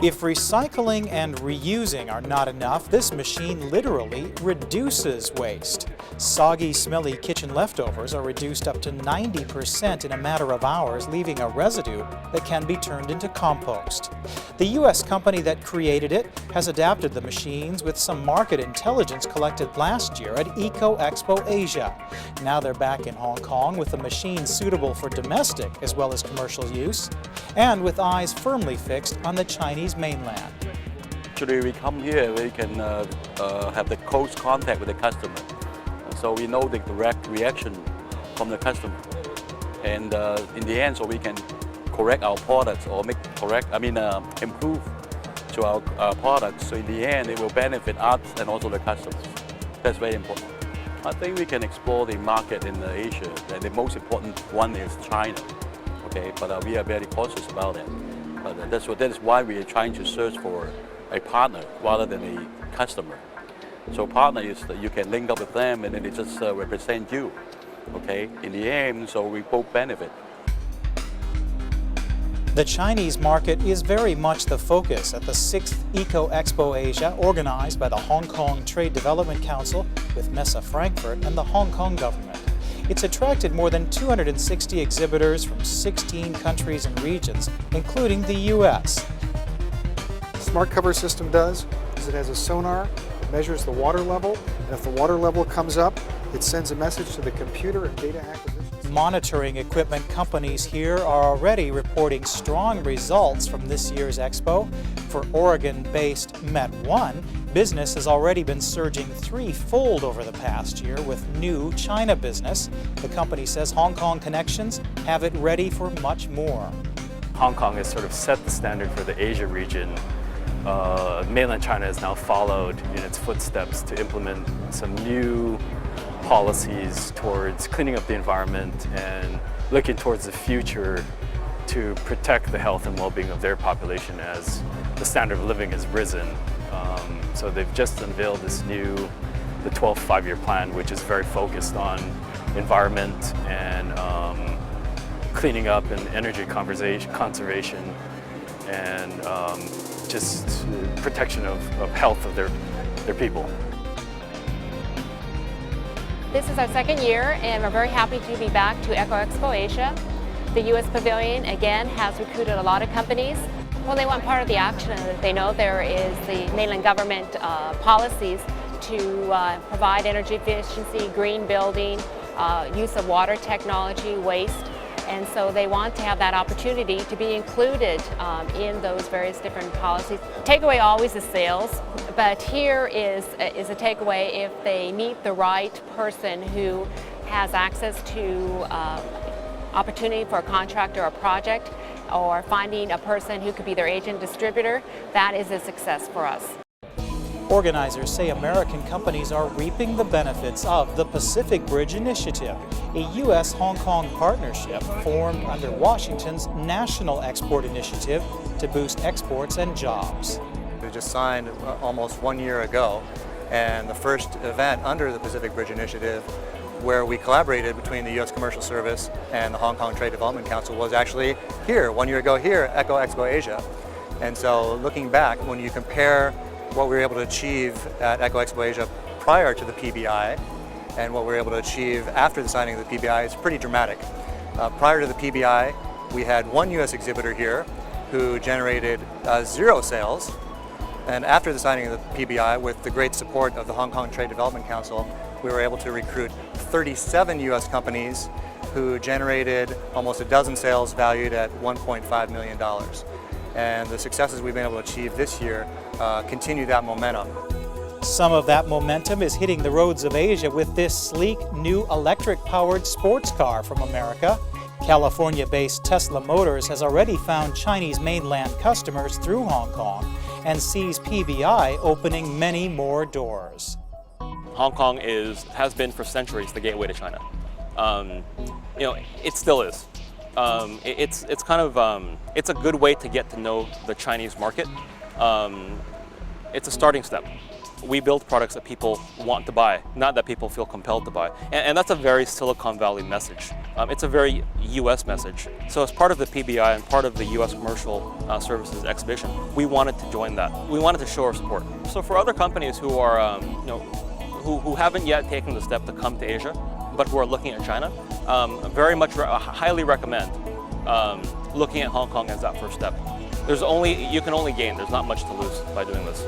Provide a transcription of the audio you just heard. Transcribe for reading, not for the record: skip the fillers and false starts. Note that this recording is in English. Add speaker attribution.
Speaker 1: If recycling and reusing are not enough, this machine literally reduces waste. Soggy, smelly kitchen leftovers are reduced up to 90% in a matter of hours, leaving a residue that can be turned into compost. The U.S. company that created it has adapted the machines with some market intelligence collected last year at Expo Asia. Now they're back in Hong Kong with a machine suitable for domestic as well as commercial use, and with eyes firmly fixed on the Chinese mainland.
Speaker 2: Actually, we come here, we can have the close contact with the customer. So we know the direct reaction from the customer. And in the end, so we can correct our products or improve to our products. So in the end, it will benefit us and also the customers. That's very important. I think we can explore the market in Asia. And the most important one is China. Okay, but we are very cautious about it. But that is why we are trying to search for a partner rather than a customer. So partner is that you can link up with them and then they just represent you. Okay, in the end, so we both benefit.
Speaker 1: The Chinese market is very much the focus at the 6th Expo Asia, organized by the Hong Kong Trade Development Council with Messe Frankfurt and the Hong Kong government. It's attracted more than 260 exhibitors from 16 countries and regions, including the U.S.
Speaker 3: Smart cover system does is it has a sonar, it measures the water level, and if the water level comes up, it sends a message to the computer and data acquisition.
Speaker 1: Monitoring equipment companies here are already reporting strong results from this year's expo. For Oregon-based Met1, business has already been surging threefold over the past year with new China business. The company says Hong Kong connections have it ready for much more.
Speaker 4: Hong Kong has sort of set the standard for the Asia region. Mainland China has now followed in its footsteps to implement some new policies towards cleaning up the environment and looking towards the future to protect the health and well-being of their population as the standard of living has risen. So they've just unveiled the 12th five-year plan, which is very focused on environment and cleaning up and energy conservation and just protection of health of their people.
Speaker 5: This is our second year, and we're very happy to be back to Expo Asia. The U.S. Pavilion, again, has recruited a lot of companies. Well, they want part of the action. They know there is the mainland government policies to provide energy efficiency, green building, use of water technology, waste. And so they want to have that opportunity to be included in those various different policies. Takeaway always is sales, but here is a takeaway if they meet the right person who has access to opportunity for a contract or a project, or finding a person who could be their agent distributor. That is a success for us.
Speaker 1: Organizers say American companies are reaping the benefits of the Pacific Bridge Initiative, a U.S.-Hong Kong partnership formed under Washington's National Export Initiative to boost exports and jobs.
Speaker 6: We just signed almost 1 year ago, and the first event under the Pacific Bridge Initiative where we collaborated between the U.S. Commercial Service and the Hong Kong Trade Development Council was actually here, 1 year ago here at Expo Asia. And so looking back, when you compare what we were able to achieve at Expo Asia prior to the PBI and what we were able to achieve after the signing of the PBI, it's pretty dramatic. Prior to the PBI, we had one U.S. exhibitor here who generated 0 sales. And after the signing of the PBI, with the great support of the Hong Kong Trade Development Council, we were able to recruit 37 U.S. companies who generated almost a dozen sales valued at $1.5 million. And the successes we've been able to achieve this year continue that momentum.
Speaker 1: Some of that momentum is hitting the roads of Asia with this sleek, new electric-powered sports car from America. California-based Tesla Motors has already found Chinese mainland customers through Hong Kong and sees PBI opening many more doors.
Speaker 7: Hong Kong has been for centuries the gateway to China. It still is. It's kind of it's a good way to get to know the Chinese market. It's a starting step. We build products that people want to buy, not that people feel compelled to buy. And that's a very Silicon Valley message. It's a very US message. So as part of the PBI and part of the US Commercial Services exhibition, we wanted to join that. We wanted to show our support. So for other companies who are, who haven't yet taken the step to come to Asia, but who are looking at China, very much highly recommend looking at Hong Kong as that first step. You can only gain. There's not much to lose by doing this.